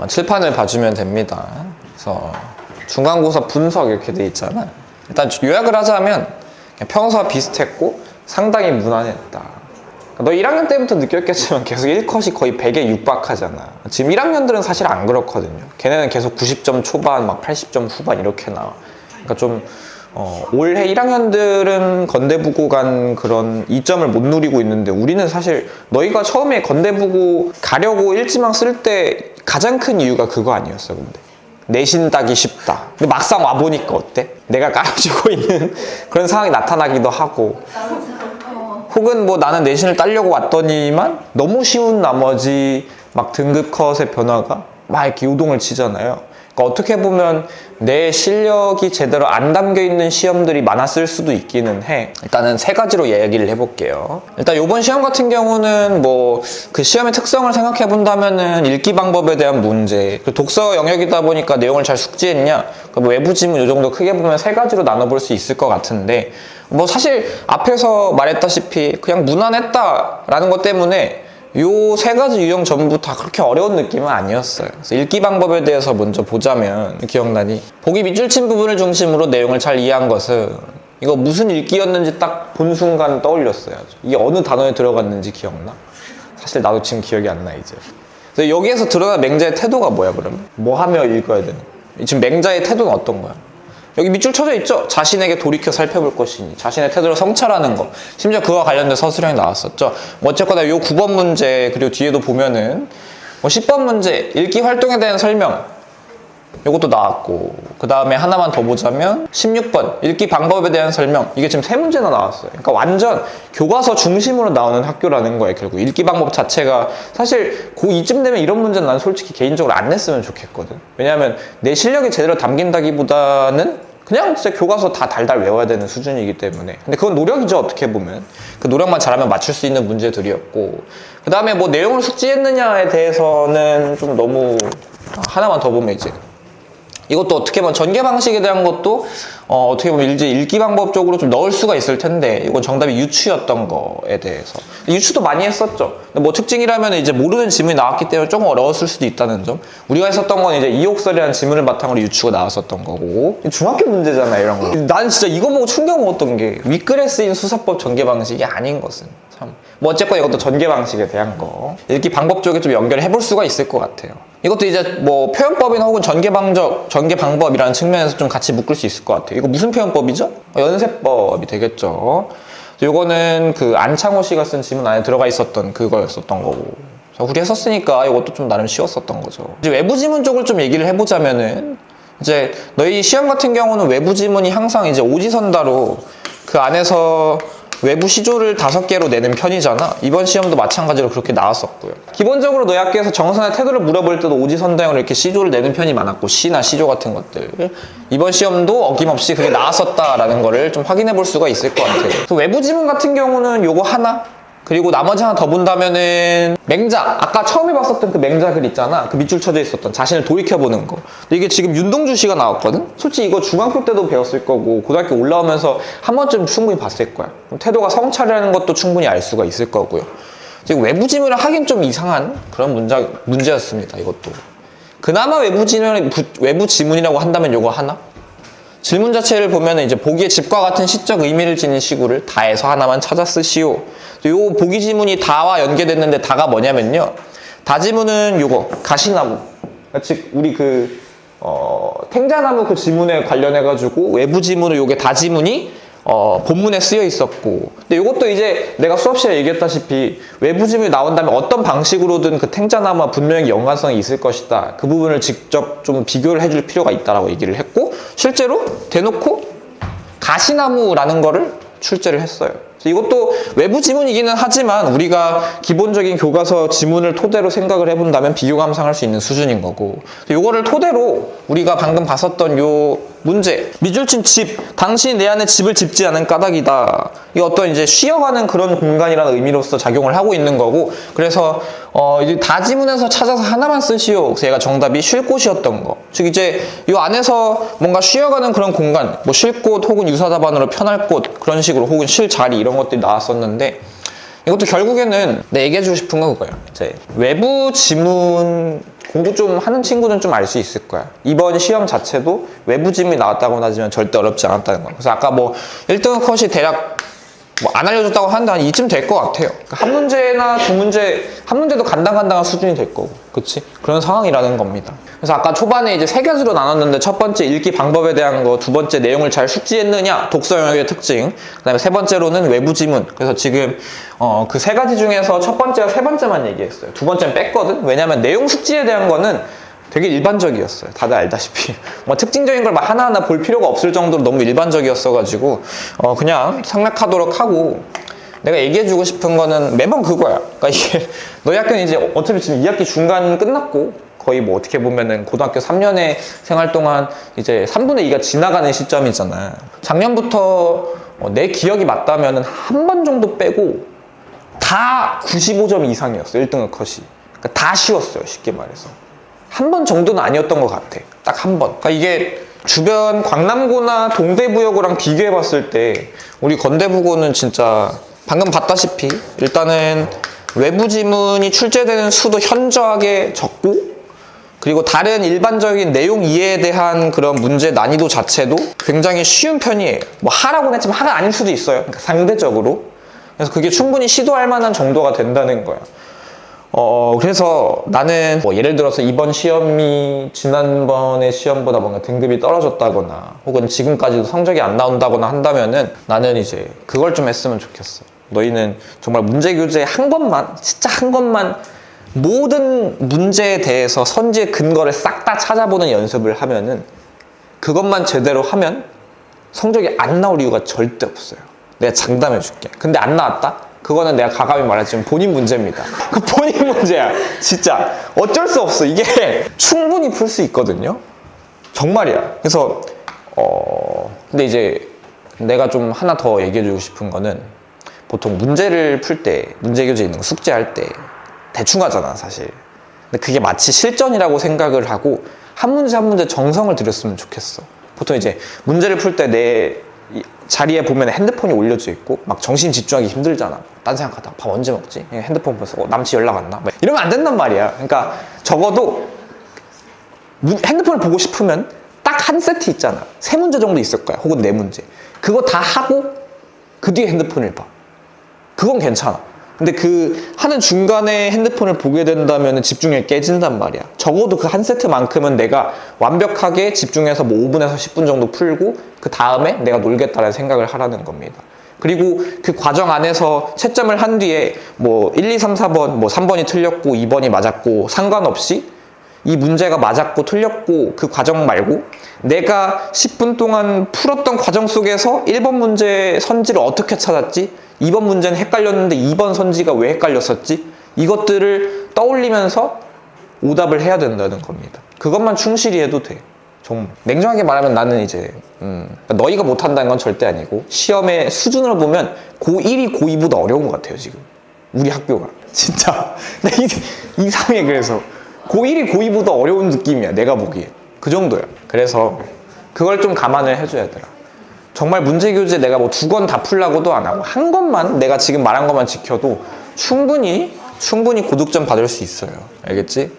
칠판을 봐주면 됩니다. 그래서 중간고사 분석 이렇게 돼 있잖아. 일단 요약을 하자면 평소와 비슷했고 상당히 무난했다. 너 1학년 때부터 느꼈겠지만 계속 1컷이 거의 100에 육박하잖아. 지금 1학년들은 사실 안 그렇거든요. 걔네는 계속 90점 초반, 막 80점 후반 이렇게 나와. 그러니까 좀 올해 1학년들은 건대부고 간 그런 이점을 못 누리고 있는데 우리는 사실 너희가 처음에 건대부고 가려고 일지망 쓸 때 가장 큰 이유가 그거 아니었어. 근데 내신 따기 쉽다. 근데 막상 와보니까 어때? 내가 깔아주고 있는 그런 상황이 나타나기도 하고, 혹은 뭐 나는 내신을 따려고 왔더니만 너무 쉬운 나머지 막 등급 컷의 변화가 막 이렇게 요동을 치잖아요. 그러니까 어떻게 보면 내 실력이 제대로 안 담겨 있는 시험들이 많았을 수도 있기는 해. 일단은 세 가지로 이야기를 해볼게요. 일단 이번 시험 같은 경우는 뭐 그 시험의 특성을 생각해 본다면은 읽기 방법에 대한 문제, 그리고 독서 영역이다 보니까 내용을 잘 숙지했냐, 뭐 외부 지문 이 정도 크게 보면 세 가지로 나눠볼 수 있을 것 같은데, 뭐 사실 앞에서 말했다시피 그냥 무난했다라는 것 때문에 요 세 가지 유형 전부 다 그렇게 어려운 느낌은 아니었어요. 그래서 읽기 방법에 대해서 먼저 보자면, 기억나니? 보기 밑줄 친 부분을 중심으로 내용을 잘 이해한 것은, 이거 무슨 읽기였는지 딱 본 순간 떠올렸어요. 이게 어느 단어에 들어갔는지 기억나? 사실 나도 지금 기억이 안 나, 이제. 그래서 여기에서 드러난 맹자의 태도가 뭐야, 그러면? 뭐 하며 읽어야 되는 거야? 지금 맹자의 태도는 어떤 거야? 여기 밑줄 쳐져 있죠? 자신에게 돌이켜 살펴볼 것이니, 자신의 태도를 성찰하는 거. 심지어 그와 관련된 서술형이 나왔었죠. 뭐 어쨌거나 요 9번 문제, 그리고 뒤에도 보면은 뭐 10번 문제, 읽기 활동에 대한 설명, 요것도 나왔고, 그 다음에 하나만 더 보자면 16번 읽기 방법에 대한 설명, 이게 지금 3문제나 나왔어요. 그러니까 완전 교과서 중심으로 나오는 학교라는 거예요. 결국 읽기 방법 자체가, 사실 고2쯤 되면 이런 문제는 난 솔직히 개인적으로 안 냈으면 좋겠거든. 왜냐하면 내 실력이 제대로 담긴다기보다는 그냥 진짜 교과서 다 달달 외워야 되는 수준이기 때문에. 근데 그건 노력이죠, 어떻게 보면. 그 노력만 잘하면 맞출 수 있는 문제들이었고, 그 다음에 뭐 내용을 숙지했느냐에 대해서는 좀 너무, 하나만 더 보면 이제 이것도 어떻게 보면 전개 방식에 대한 것도 어떻게 보면 이제 읽기 방법 쪽으로 좀 넣을 수가 있을 텐데, 이건 정답이 유추였던 거에 대해서. 유추도 많이 했었죠. 뭐 특징이라면 이제 모르는 지문이 나왔기 때문에 조금 어려웠을 수도 있다는 점. 우리가 했었던 건 이제 이옥설이라는 지문을 바탕으로 유추가 나왔었던 거고, 중학교 문제잖아, 이런 거. 나는 진짜 이거 보고 충격 먹었던 게, 윗글에 쓰인 수사법 전개 방식이 아닌 것은 참. 뭐 어쨌건 이것도 전개 방식에 대한 거, 읽기 방법 쪽에 좀 연결해 볼 수가 있을 것 같아요. 이것도 이제 뭐 표현법이나 혹은 전개 방법이라는 측면에서 좀 같이 묶을 수 있을 것 같아요. 이거 무슨 표현법이죠? 연세법이 되겠죠. 요거는 그 안창호 씨가 쓴 지문 안에 들어가 있었던 그거였었던 거고, 우리 했었으니까 이것도 좀 나름 쉬웠었던 거죠. 이제 외부 지문 쪽을 좀 얘기를 해보자면은, 이제 너희 시험 같은 경우는 외부 지문이 항상 이제 오지선다로 그 안에서 외부 시조를 5개로 내는 편이잖아. 이번 시험도 마찬가지로 그렇게 나왔었고요. 기본적으로 너희 학교에서 정선의 태도를 물어볼 때도 오지선다형으로 이렇게 시조를 내는 편이 많았고, 시나 시조 같은 것들. 이번 시험도 어김없이 그게 나왔었다라는 거를 좀 확인해 볼 수가 있을 것 같아요. 그래서 외부 지문 같은 경우는 요거 하나, 그리고 나머지 하나 더 본다면은 맹자, 아까 처음에 봤었던 그 맹자 글 있잖아. 그 밑줄 쳐져 있었던 자신을 돌이켜보는 거. 근데 이게 지금 윤동주 씨가 나왔거든? 솔직히 이거 중학교 때도 배웠을 거고 고등학교 올라오면서 한 번쯤 충분히 봤을 거야. 태도가 성찰이라는 것도 충분히 알 수가 있을 거고요. 지금 외부 지문을 하긴 좀 이상한 그런 문제였습니다, 이것도. 그나마 외부 지문이라고 한다면 요거 하나? 질문 자체를 보면 이제 보기에 집과 같은 시적 의미를 지닌 시구를 다해서 하나만 찾아 쓰시오. 요 보기 지문이 다와 연계됐는데 다가 뭐냐면요, 다지문은 요거 가시나무, 즉 우리 그 탱자나무 그 지문에 관련해 가지고 외부 지문은 요게 다지문이 본문에 쓰여 있었고, 근데 이것도 이제 내가 수업 시간에 얘기했다시피 외부 지문이 나온다면 어떤 방식으로든 그 탱자나무와 분명히 연관성이 있을 것이다. 그 부분을 직접 좀 비교를 해줄 필요가 있다라고 얘기를 했고, 실제로 대놓고 가시나무라는 거를 출제를 했어요. 이것도 외부 지문이기는 하지만 우리가 기본적인 교과서 지문을 토대로 생각을 해본다면 비교 감상할 수 있는 수준인 거고, 요거를 토대로 우리가 방금 봤었던 요 문제, 밑줄친 집, 당신이 내 안에 집을 짓지 않은 까닭이다. 이 어떤 이제 쉬어가는 그런 공간이라는 의미로서 작용을 하고 있는 거고, 그래서 이제 다지문에서 찾아서 하나만 쓰시오. 그래서 얘가 정답이 쉴 곳이었던 거. 즉 이제 이 안에서 뭔가 쉬어가는 그런 공간, 뭐 쉴 곳 혹은 유사답안으로 편할 곳, 그런 식으로, 혹은 쉴 자리, 이런 것들이 나왔었는데, 이것도 결국에는 내가 얘기해주고 싶은 건 그거예요. 이제 외부 지문 공부 좀 하는 친구는 좀 알 수 있을 거야. 이번 시험 자체도 외부 지문이 나왔다고는 하지만 절대 어렵지 않았다는 거야. 그래서 아까 뭐 1등급 컷이 대략 뭐 안 알려줬다고 하는데 한 이쯤 될 것 같아요. 그러니까 한 문제나 두 문제, 한 문제도 간당간당한 수준이 될 거고, 그치? 그런 상황이라는 겁니다. 그래서 아까 초반에 이제 세 가지로 나눴는데, 첫 번째 읽기 방법에 대한 거, 두 번째 내용을 잘 숙지했느냐, 독서 영역의 특징, 그 다음에 세 번째로는 외부 지문. 그래서 지금 그 세 가지 중에서 첫 번째와 세 번째만 얘기했어요. 두 번째는 뺐거든? 왜냐면 내용 숙지에 대한 거는 되게 일반적이었어요. 다들 알다시피 뭐 특징적인 걸 막 하나하나 볼 필요가 없을 정도로 너무 일반적이었어가지고 그냥 생략하도록 하고, 내가 얘기해주고 싶은 거는 매번 그거야. 그러니까 이게 너희 학교는 이제 어차피 지금 2학기 중간 끝났고 거의 뭐 어떻게 보면은 고등학교 3년의 생활 동안 이제 3분의 2가 지나가는 시점이잖아. 작년부터 내 기억이 맞다면은 한 번 정도 빼고 다 95점 이상이었어. 1등급 컷이. 그러니까 다 쉬웠어요. 쉽게 말해서. 한 번 정도는 아니었던 것 같아. 딱 한 번. 그러니까 이게 주변 광남고나 동대부여고랑 비교해봤을 때 우리 건대부고는 진짜 방금 봤다시피 일단은 외부 지문이 출제되는 수도 현저하게 적고, 그리고 다른 일반적인 내용 이해에 대한 그런 문제 난이도 자체도 굉장히 쉬운 편이에요. 뭐 하라고는 했지만 하가 아닐 수도 있어요. 그러니까 상대적으로. 그래서 그게 충분히 시도할 만한 정도가 된다는 거야. 그래서 나는 뭐 예를 들어서 이번 시험이 지난번의 시험보다 뭔가 등급이 떨어졌다거나 혹은 지금까지도 성적이 안 나온다거나 한다면은 나는 이제 그걸 좀 했으면 좋겠어. 너희는 정말 문제 교재 한 것만, 진짜 한 것만, 모든 문제에 대해서 선지의 근거를 싹 다 찾아보는 연습을 하면은, 그것만 제대로 하면 성적이 안 나올 이유가 절대 없어요. 내가 장담해 줄게. 근데 안 나왔다? 그거는 내가 가감히 말하지만 본인 문제입니다. 그 본인 문제야. 진짜 어쩔 수 없어. 이게 충분히 풀 수 있거든요. 정말이야. 그래서 근데 이제 내가 좀 하나 더 얘기해 주고 싶은 거는, 보통 문제를 풀 때, 문제 교재 있는 거 숙제할 때 대충 하잖아 사실. 근데 그게 마치 실전이라고 생각을 하고 한 문제 한 문제 정성을 들였으면 좋겠어. 보통 이제 문제를 풀 때 내 자리에 보면 핸드폰이 올려져 있고 막 정신 집중하기 힘들잖아. 딴 생각하다가 밥 언제 먹지? 핸드폰 보면서 남친 연락 왔나? 이러면 안 된단 말이야. 그러니까 적어도 핸드폰을 보고 싶으면 딱 한 세트 있잖아. 세 문제 정도 있을 거야. 혹은 네 문제. 그거 다 하고 그 뒤에 핸드폰을 봐. 그건 괜찮아. 근데 그 하는 중간에 핸드폰을 보게 된다면 집중력이 깨진단 말이야. 적어도 그 한 세트만큼은 내가 완벽하게 집중해서 뭐 5분에서 10분 정도 풀고 그 다음에 내가 놀겠다는 생각을 하라는 겁니다. 그리고 그 과정 안에서 채점을 한 뒤에 뭐 1, 2, 3, 4번, 뭐 3번이 틀렸고 2번이 맞았고 상관없이 이 문제가 맞았고 틀렸고 그 과정 말고 내가 10분 동안 풀었던 과정 속에서 1번 문제 선지를 어떻게 찾았지? 2번 문제는 헷갈렸는데 2번 선지가 왜 헷갈렸었지? 이것들을 떠올리면서 오답을 해야 된다는 겁니다. 그것만 충실히 해도 돼. 정말. 냉정하게 말하면 나는 이제 너희가 못한다는 건 절대 아니고 시험의 수준으로 보면 고1이 고2보다 어려운 것 같아요 지금. 우리 학교가. 진짜. 이상해. 그래서 고1이 고2보다 어려운 느낌이야 내가 보기에. 그 정도야. 그래서 그걸 좀 감안을 해줘야 되라. 정말 문제교재 내가 뭐 2권 다 풀라고도 안 하고 한 것만, 내가 지금 말한 것만 지켜도 충분히 고득점 받을 수 있어요. 알겠지?